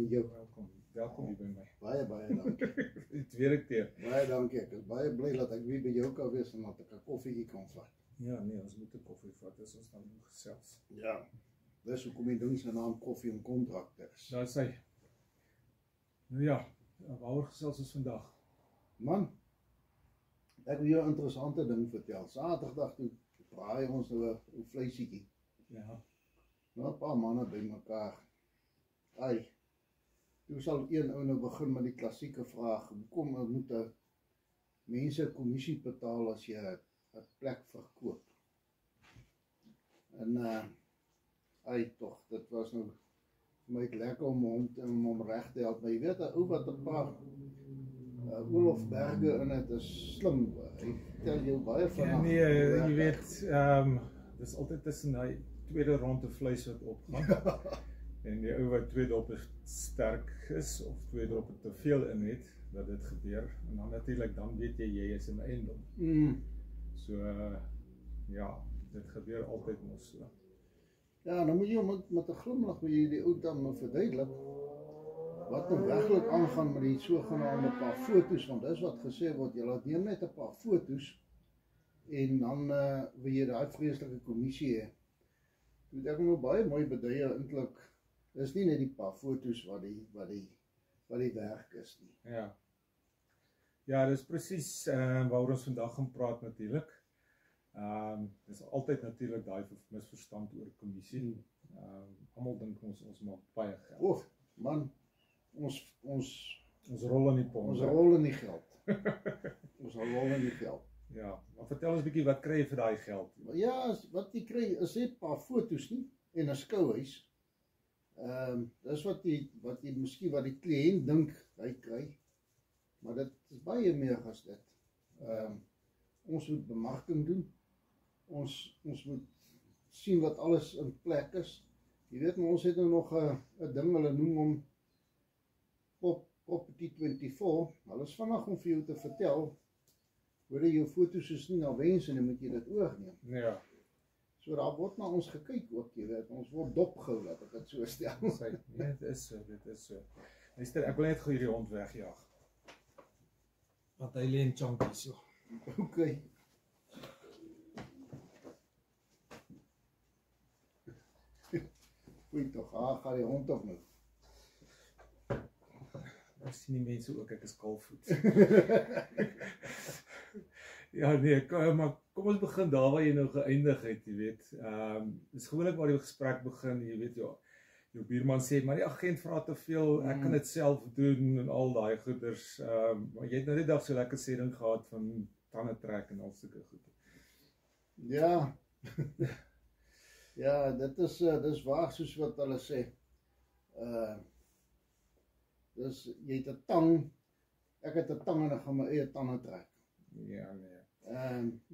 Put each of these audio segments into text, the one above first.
met jou. Welkom hier by my. Baie dankie. Die tweede keer. Baie dankie. Ek is baie bly dat ek weer by jou kan wees en dat ek 'n koffietjie kan vat. Ja, nee, ons moet 'n koffie vat as ons dan gesels. Ja. Dis hoekom die ding se naam Koffie en Kontrakte is. Daar sê. Nou ja, waaroor gesels ons vandag? Man, ek wil jou 'n interessante ding vertel. Saterdag toe braai ons nou 'n vleisietjie. Ja. Nou 'n paar manne bymekaar. Ai. Toe sal een ou nou begin met die klassieke vraag: hoekom moet mense 'n kommissie betaal as jy 'n plek verkoop? En ai tog, dit was nou vir my lekker om hom reg te help. Maar jy weet 'n ou wat 'n paar Olof Berge in het is slim. Hy tel jou baie van. Ja, nee, jy weet, dis altyd tussen daai tweede ronde vleis wat opgaan. En die ou wat 2 droppe sterk is of 2 droppe te veel in het, dat dit gebeur. En dan natuurlik dan weet jy is in eiendom. So ja, dit gebeur altyd mos so. Ja, dan moet jy met 'n glimlag moet jy die ou dan verduidelik wat nou regtig aangaan met die sogenaamde paar foto's, want dis wat gesê word, jy laat neem net 'n paar foto's en dan wil jy daai vreeslike kommissie hê. Moet ek nou baie mooi beduie eintlik. Dis nie net die paar foto's wat die werk is nie. Ja. Ja, dis presies waaroor ons vandag gaan praat natuurlik. Dis altyd natuurlik daai misverstand oor kommissie. Almal dink ons maak baie geld. O, man, ons rol in die pond. Ons rol in die geld. Ons rol in die geld. Ja, maar vertel ons 'n bietjie wat kry jy vir daai geld? Ja, wat jy kry is net 'n paar foto's nie en 'n skouhuis. Dis wat jy miskien wat die kliënt dink hy kry. Maar dit is baie meer as dit. Ons moet bemarking doen. Ons moet sien wat alles in plek is. Jy weet, maar ons het nou nog 'n ding, hulle noem hom Property 24. Hulle is vinnig om vir jou te vertel hoor jy jou foto's is nie na wens en dan moet jy dit oorneem. Ja. So daar word na ons gekyk ook, jy weet, ons word dopgehou, laat ek dit so stel. Nee, dit is so. Luister, ek wil net gou hierdie hond wegjaag. Want hy lê in chunky so. Okay. Goeie toch, gaan die hond op nou. Ek sien die mense ook, ek is kalfvoet. Ja, nee, maar kom ons begin daar waar jy nou geëindig het, jy weet. Dis gewoonlik waar die gesprek begin, jy weet, jou buurman sê, maar die agent vra te veel, ek kan dit self doen en al daai goeders. Maar jy het nou die dag so lekker sêding gehad van tande trek en al sulke goed. Ja. Ja, dit is waar soos wat hulle sê. Dus jy het 'n tang, ek het 'n tang en ek gaan my eie tande trek. Ja, nee.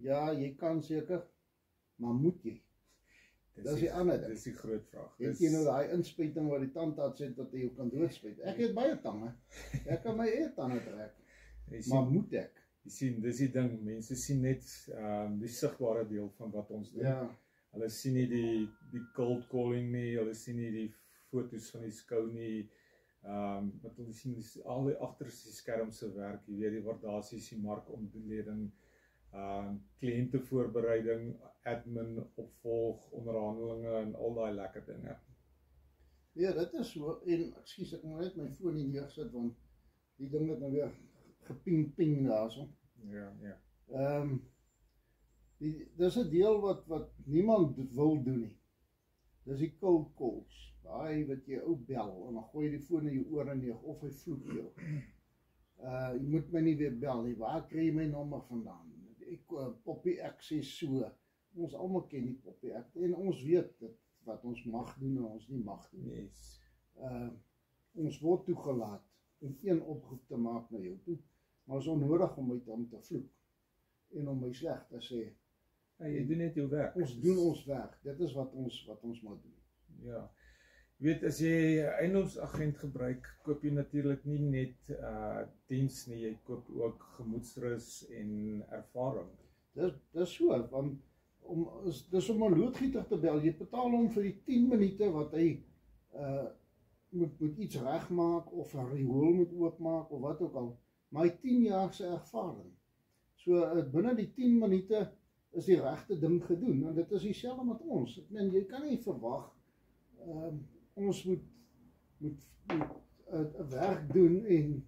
Ja, jy kan seker, maar moet jy? Dis die ander ding. Dis die groot vraag. Het jy nou daai inspuiting waar die tandarts sê dat jy jou kan doodspuit? Ek het baie tange. Ek kan my eie tande trek. Maar moet ek? Jy sien, dis die ding, mense sien net die sigbare deel van wat ons doen. Ja. Hulle sien nie die cold calling nie, hulle sien nie die foto's van die skou nie. Wat hulle sien is al die agter die skerm se werk, jy weet die waardasies, die markontleding, kliëntevoorbereiding, admin, opvolg, onderhandelinge en al daai lekker dinge. Ja, dit is so, en ekskuus, ek moet net my foon hier neersit, want die ding het nou weer geping daarso. Ja, ja. Dis 'n deel wat niemand wil doen nie. Dis die cold calls. Daai wat jy ou bel en dan gooi jy die foon in jou ore neer of hy vloek jou. Jy moet my nie weer bel nie. Waar kry jy my nommer vandaan? Poppy X sê so. Ons almal ken die Poppy X en ons weet dit wat ons mag doen en ons nie mag doen. Yes. Ons word toegelaat om een oproep te maak na jou toe, maar is onnodig om my dan te vloek en om my sleg te sê. Ja, jy doen net jou werk. Ons doen ons werk. Dit is wat ons moet doen. Ja. Jy weet, as jy 'n eiendomsagent gebruik, koop jy natuurlik nie net diens nie, jy koop ook gemoedsrus en ervaring. Dis so, want dis om 'n loodgieter te bel, jy betaal hom vir die 10 minute wat hy moet iets regmaak of 'n riool moet oopmaak of wat ook al. Maar hy 10 jaar se ervaring. So binne die 10 minute is die regte ding gedoen en dit is dieselfde met ons. Ek meen jy kan nie verwag ons moet 'n werk doen en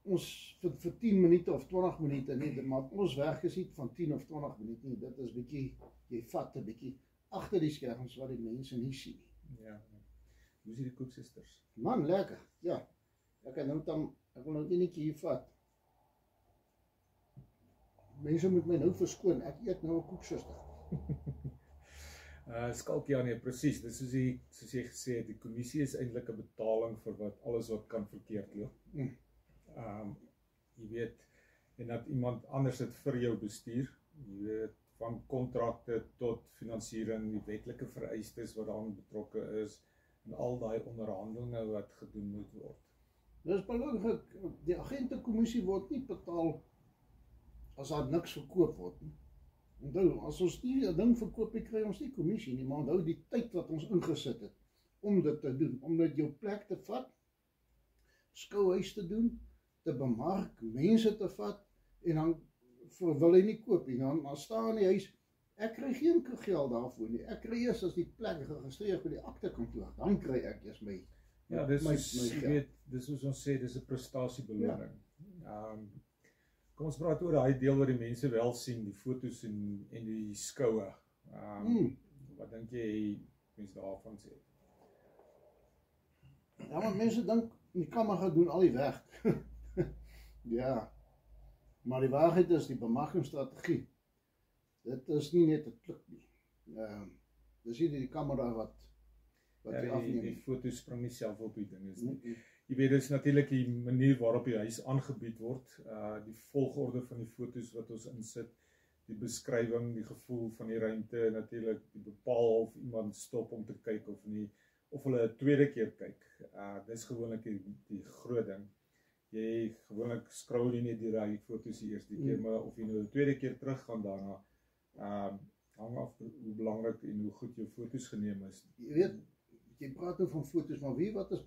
ons vir 10 minute of 20 minute nie, maar ons werk is nie van 10 of 20 minute nie. Dit is bietjie jy vat 'n bietjie agter die skerms wat die mense nie sien nie. Ja. Hoe is die koeksisters? Man, lekker. Ja. Ek wil nou enetjie hier vat. Mense moet my nou verskoon. Ek eet nou 'n koeksuster. Skalk ja nee, presies. Dis soos jy gesê het, die kommissie is eintlik 'n betaling vir alles wat kan verkeerd loop. Jy weet, en dat iemand anders dit vir jou bestuur, jy weet, van kontrakte tot finansiering, die wetlike vereistes wat daarin betrokke is, en al daai onderhandelinge wat gedoen moet word. Dis belangrik, die agentekommissie word nie betaal as daar niks verkoop word nie. Onthou, as ons nie 'n ding verkoop nie, kry ons nie kommissie nie, maar onthou die tyd wat ons ingesit het om dit te doen, om dit jou plek te vat, skouhuis te doen, te bemark, mense te vat, en dan wil hy nie koop nie, dan staan die huis, ek kry geen geld daarvoor nie, ek kry eers as die plek geregistreer by die aktekantoor, dan kry ek eers my ja, dis soos ons sê, dis 'n prestasiebeloning. Ja. Kom ons praat oor daai deel wat die mense wel sien, die fotos en die skoue. Wat dink jy mense daarvan sê? Ja, want mense dink die kamera doen al die werk. Ja, maar die waarheid is die bemarkingsstrategie. Dit is nie net 'n klik nie. Dis nie die kamera wat jy afneem. Die foto's spring nie self op die ding is nie. Jy weet, dit is natuurlik die manier waarop die huis aangebied word, die volgorde van die foto's wat ons insit, die beskrywing, die gevoel van die ruimte, natuurlik die bepaal of iemand stop om te kyk of nie, of hulle 'n tweede keer kyk. Dis gewoonlik die groot ding. Jy gewoonlik scroll jy nie die foto's die eerste keer, maar of jy nou 'n tweede keer terug gaan daarna, hang af hoe belangrik en hoe goed jou foto's geneem is. Jy weet, jy praat nou van foto's, maar wie wat is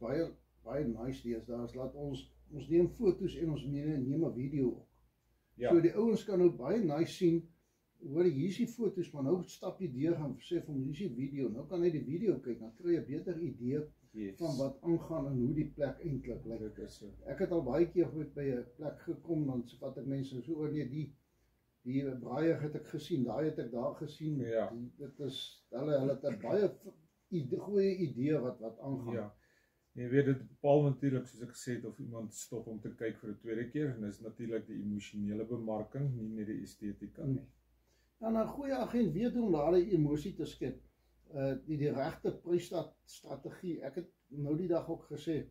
baie nice deesdae is, laat ons neem foto's en ons neem 'n video ook. Ja. So die ouens kan nou baie nice sien, hoor hier is die foto's, maar nou stap jy deur gaan sê van hier is die video, nou kan hy die video kyk, dan kry jy 'n beter idee van wat aangaan en hoe die plek eintlik lyk. Ek het al baie keer by 'n plek gekom, dan vat ek mense so oor nee, die braaier het ek gesien, daai het ek daar gesien. Ja. Dit is hulle het 'n baie goeie idee wat aangaan. Ja. Jy weet dit bepaal natuurlik soos ek gesê het of iemand stop om te kyk vir 'n tweede keer en dis natuurlik die emosionele bemarking, nie net die estetika nie. Ja, 'n goeie agent weet hoe om daardie emosie te skep. Die regte prysstrategie. Ek het nou die dag ook gesê,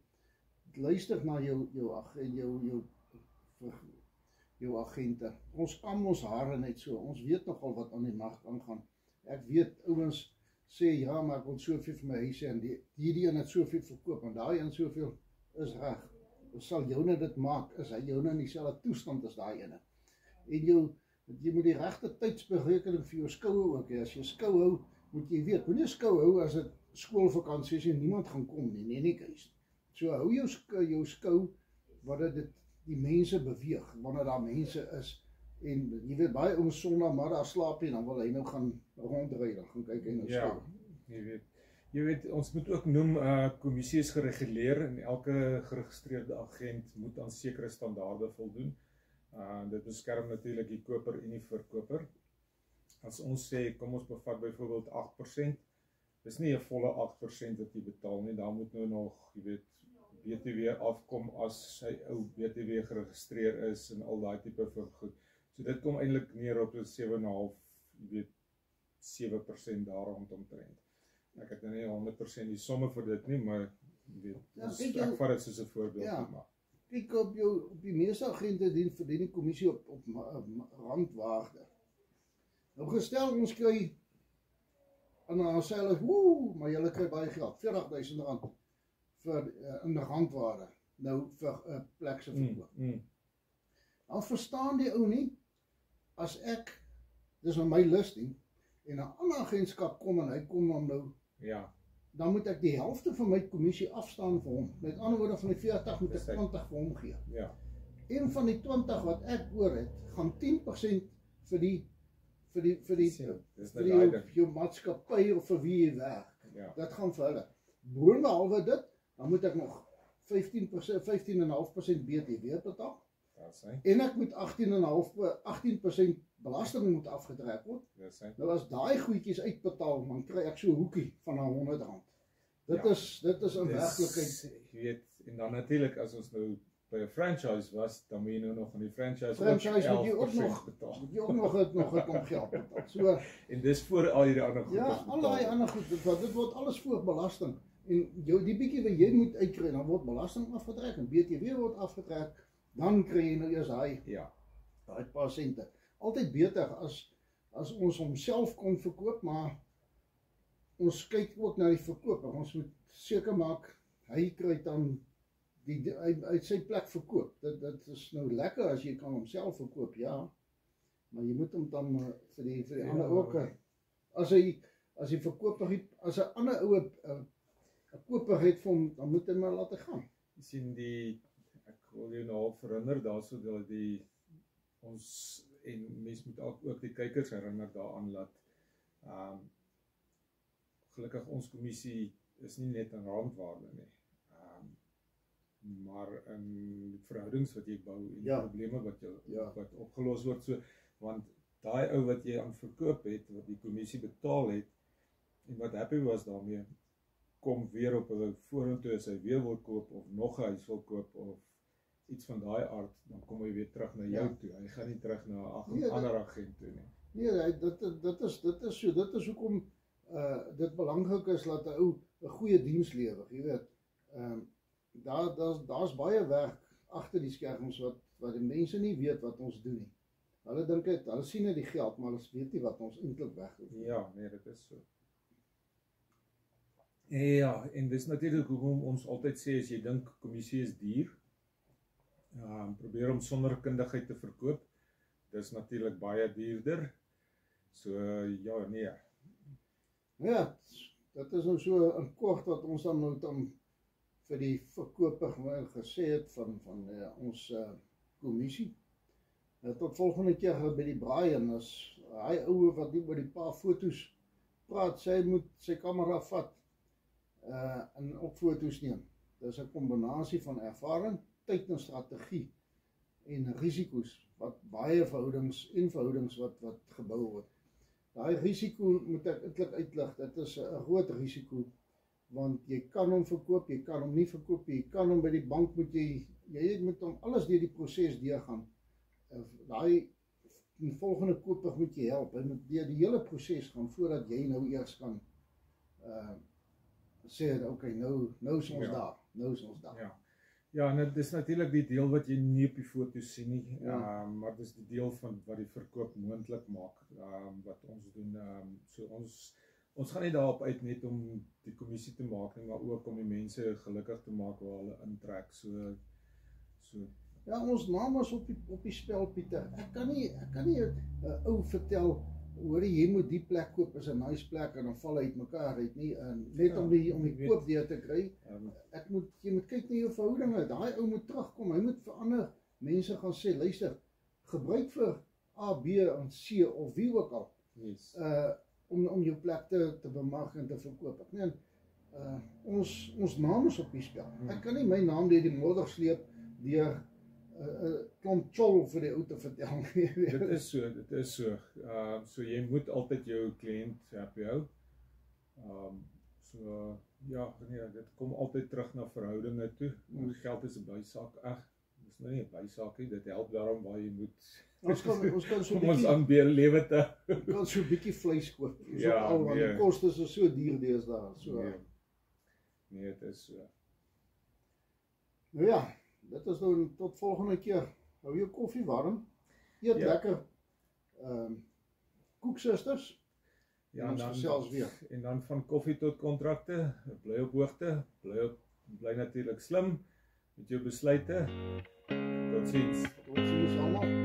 luister na jou agente. Ons kam ons hare net so. Ons weet nogal wat aan die mark aangaan. Ek weet ouens sê ja, maar ek wil soveel vir my huise en hierdie een het soveel verkoop en daai een soveel is reg. Ons sal joune dit maak, is hy joune in dieselfde toestand as daai ene. En jy moet die regte tydsberekening vir jou skoue ook hê. As jy skou hou, moet jy weet, moenie skou hou as dit skoolvakansie is en niemand gaan kom nie, nee keus. So hou jou skou wat dit die mense beweeg, wanneer daar mense is. En jy weet, baie ouens Sondagmiddag slaap en dan wil hy nou gaan rondry, dan gaan kyk hy nou skou. Ja, jy weet, ons moet ook noem, kommissie is gereguleer en elke geregistreerde agent moet aan sekere standaarde voldoen. Dit beskerm natuurlik die koper en die verkoper. As ons sê, kom ons bevat byvoorbeeld 8%, dis nie 'n volle 8% wat jy betaal nie, daar moet nou nog, jy weet, BTW afkom as sy ou BTW geregistreer is en al daai tipe van goed. So dit kom eintlik neer op 'n 7,5, jy weet, 7% daar rondom trend. Ek het nou nie 100% die somme vir dit nie, maar jy weet, ek vat dit soos 'n voorbeeld. Ja. Kyk op die meeste agente verdien die kommissie op randwaarde. Nou gestel ons kry, en dan sê hulle, maar julle kry baie geld, R40,000 vir in randwaarde, nou vir 'n plek se verkoop. Dan verstaan die ou nie, as ek, dis nou my listing, en 'n ander agentskap kom en hy kom dan nou, dan moet ek die helfte van my kommissie afstaan vir hom. Met ander woorde, van die 40 moet ek 20 vir hom gee. Ja. En van die 20 wat ek oor het, gaan 10% vir die jou maatskappy of vir wie jy werk. Ja. Dat gaan vir hulle. Boonbehalwe dit, dan moet ek nog 15,5% BTW betaal. En ek moet 18% belasting moet afgetrek word. Nou as daai goedjies uitbetaal, dan kry ek so 'n hoekie van R100. Dit is in werklikheid, jy weet, en dan natuurlik as ons nou by 'n franchise was, dan moet jy nou nog aan die franchise moet jy ook nog betaal. Moet jy ook nog 'n klomp geld betaal. So en dis voor al hierdie ander goed. Ja, al daai ander goed, dit word alles voor belasting. En die bietjie wat jy moet uitkry, dan word belasting afgetrek en BTW word afgetrek, dan kry jy nou eers daai paar sente. Altyd beter as ons homself kon verkoop, maar ons kyk ook na die verkoper. Ons moet seker maak hy kry dan uit sy plek verkoop. Dit is nou lekker as jy kan homself verkoop, ja. Maar jy moet hom dan vir die ander ook as hy verkoper, as 'n ander ou 'n koper het vir hom, dan moet hy maar laat gaan. Jy sien ek wil jou nou al herinner daarso dat ons en mens moet ook die kykers herinner daaraan dat gelukkig ons kommissie is nie net in randwaarde nie. Maar in verhoudings wat jy bou en probleme wat opgelos word, so, want daai ou wat jy aan verkoop het, wat die kommissie betaal het, en wat happy was daarmee, kom weer op 'n vorentoe as hy weer wil koop, of nog 'n huis wil koop, of iets van daai aard, dan kom hy weer terug na jou toe, hy gaan nie terug na 'n ander agent toe nie. Nee, dit is hoekom dit belangrik is dat 'n ou 'n goeie diens lewer, jy weet. Daar's baie werk agter die skerms wat die mense nie weet wat ons doen nie. Hulle dink hulle sien net die geld, maar hulle weet nie wat ons eintlik wegdoen. Ja, nee, dit is so. Ja, en dis natuurlik hoekom ons altyd sê as jy dink kommissie is duur, probeer om sonder kundigheid te verkoop. Dis natuurlik baie duurder. So ja, nee. Ja, dit is nou so in kort wat ons dan vir die verkoper gesê het van ons kommissie. Tot volgende keer by die braai, en as hy ouwe wat nie by die paar foto's praat, sy moet sy kamera vat en ook foto's neem. Dis 'n kombinasie van ervaring, tyd en strategie en risiko's wat baie verhoudings wat gebou word. Daai risiko moet ek eintlik uitlig. Dit is 'n groot risiko, want jy kan hom verkoop, jy kan hom nie verkoop, jy kan hom by die bank jy moet hom alles deur die proses deurgaan. Daai volgende koper moet jy help. Hy moet deur die hele proses gaan voordat jy nou eers kan sê, okay, nou is ons daar. Nou is ons daar. Ja, en dit is natuurlik die deel wat jy nie op die foto sien nie, maar dis die deel van wat die verkoop moontlik maak, wat ons doen. So ons gaan nie daarop uit net om die kommissie te maak nie, maar ook om die mense gelukkig te maak waar hulle intrek. So ja, ons naam is op die spel, Pieter. Ek kan nie 'n ou vertel, hoor jy moet die plek koop, is 'n nice plek, en dan val hy uit mekaar uit nie, net om die koop deur te kry. Jy moet kyk na jou verhoudinge. Daai ou moet terugkom, hy moet vir ander mense gaan sê, luister, gebruik vir A, B en C of wie ook al, om jou plek te bemark en te verkoop. Ek meen, ons naam is op die spel. Ek kan nie my naam deur die modder sleep deur 'n klomp chol vir die ou te vertel. Dit is so. So jy moet altyd jou kliënt happy hou. So ja, nee, dit kom altyd terug na verhoudinge toe. Geld is 'n bysaak. Dis nou nie 'n bysaak nie, dit help daarom waar jy moet. Ons kan so 'n ons aanbeer lewe te. Ons kan so 'n bietjie vleis koop. Want die kostes is so duur deesdae. Nee, dit is so. Nou ja, dit is nou tot volgende keer. Hou jou koffie warm. Eet lekker. Koeksusters. Ja, en dan van koffie tot kontrakte, bly op hoogte, bly natuurlik slim met jou besluite. Totsiens. Totsiens almal.